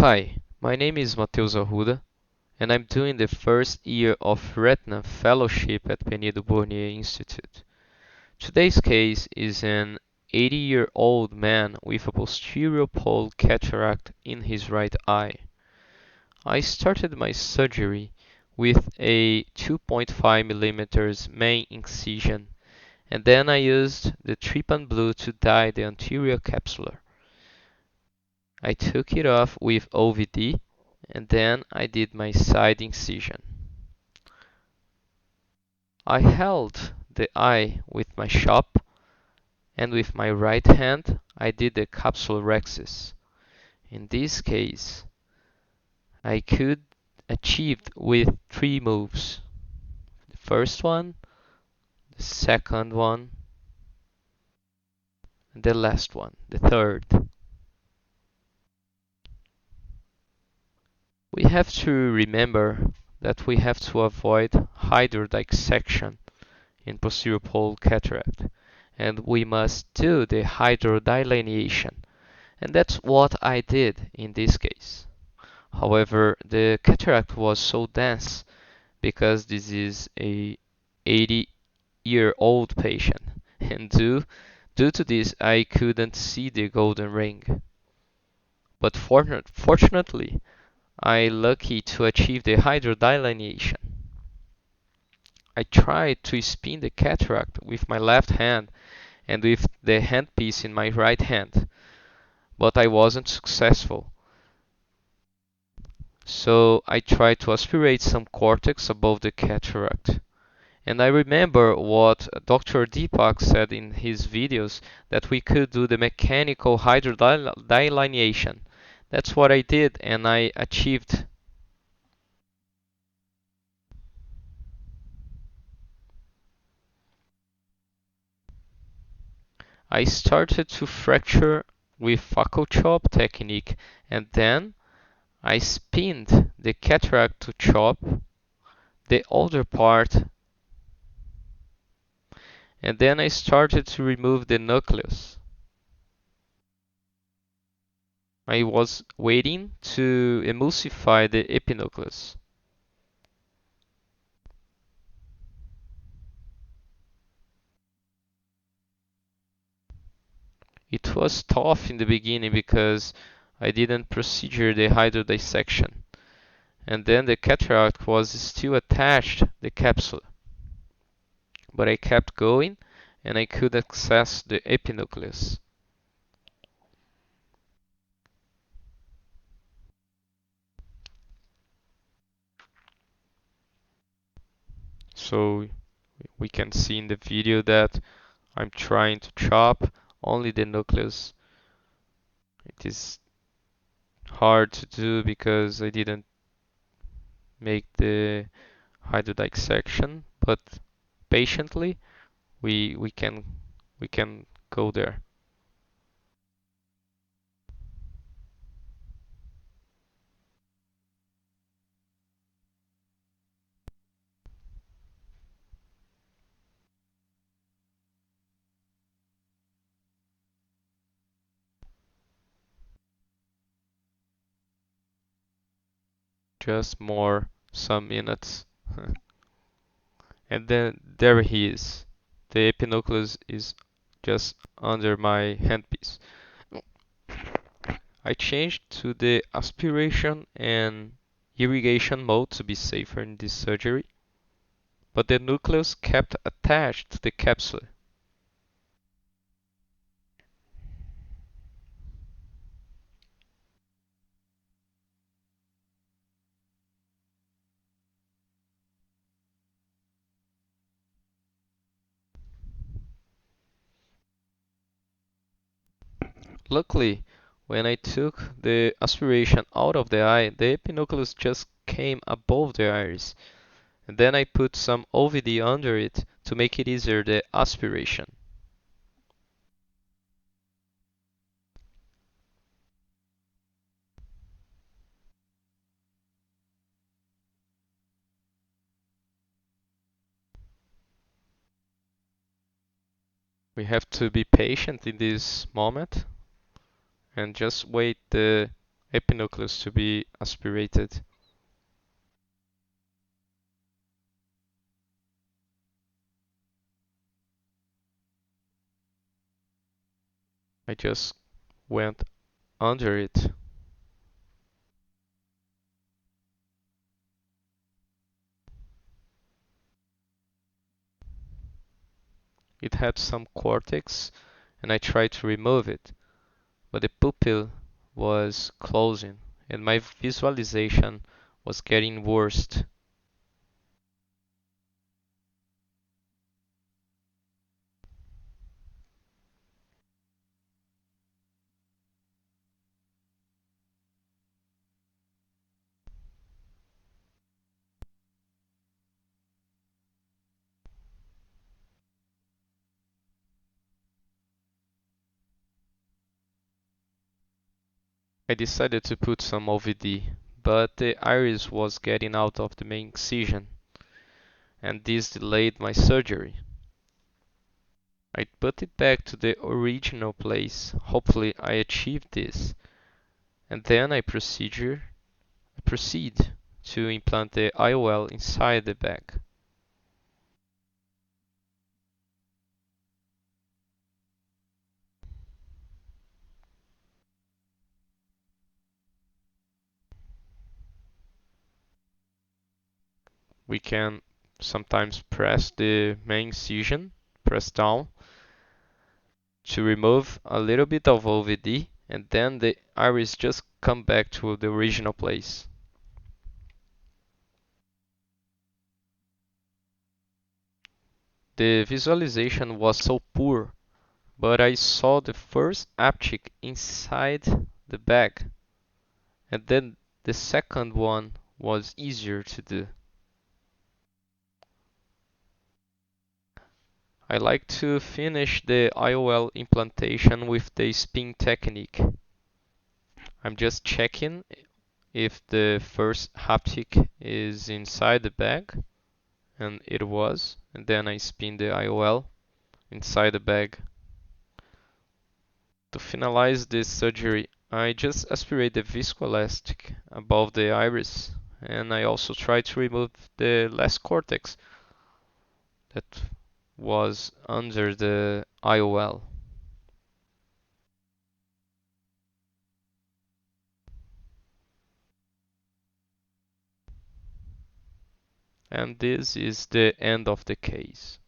Hi, my name is Mateus Arruda, and I'm doing the first year of Retina Fellowship at Penido Bornier Institute. Today's case is an 80-year-old man with a posterior pole cataract in his right eye. I started my surgery with a 2.5 millimeters main incision, and then I used the trypan blue to dye the anterior capsular. I took it off with OVD and then I did my side incision. I held the eye with my shop and with my right hand I did the capsulorhexis. In this case, I could achieve with three moves. The first one, the second one, and the last one, the third. We have to remember that we have to avoid hydrodissection in posterior pole cataract, and we must do the hydrodelineation, and that's what I did in this case. However, the cataract was so dense because this is a 80-year-old patient, and due to this I couldn't see the golden ring. But fortunately, I lucky to achieve the hydrodelineation. I tried to spin the cataract with my left hand and with the handpiece in my right hand, but I wasn't successful. So I tried to aspirate some cortex above the cataract. And I remember what Dr. Deepak said in his videos that we could do the mechanical hydrodelineation. That's what I did and I achieved. I started to fracture with Phaco chop technique and then I spinned the cataract to chop the older part, and then I started to remove the nucleus. I was waiting to emulsify the epinucleus. It was tough in the beginning because I didn't procedure the hydrodissection, and then the cataract was still attached the capsule. But I kept going and I could access the epinucleus. So we can see in the video that I'm trying to chop only the nucleus. It is hard to do because I didn't make the hydrodissection, but patiently we can we can go there. Just more some minutes. And then there he is. The epinucleus is just under my handpiece. I changed to the aspiration and irrigation mode to be safer in this surgery, but the nucleus kept attached to the capsule. Luckily, when I took the aspiration out of the eye, the epinucleus just came above the iris, and then I put some OVD under it to make it easier the aspiration. We have to be patient in this moment and just wait the epinucleus to be aspirated. I just went under it. It had some cortex and I tried to remove it, but the pupil was closing and my visualization was getting worse. I decided to put some OVD, but the iris was getting out of the main excision, and this delayed my surgery. I put it back to the original place. Hopefully I achieved this. And then I proceed to implant the IOL inside the back. We can sometimes press the main incision, press down to remove a little bit of OVD, and then the iris just come back to the original place. The visualization was so poor, but I saw the first uptick inside the bag, and then the second one was easier to do. I like to finish the IOL implantation with the spin technique. I'm just checking if the first haptic is inside the bag, and it was, and then I spin the IOL inside the bag. To finalize this surgery, I just aspirate the viscoelastic above the iris, and I also try to remove the last cortex that was under the IOL. And this is the end of the case.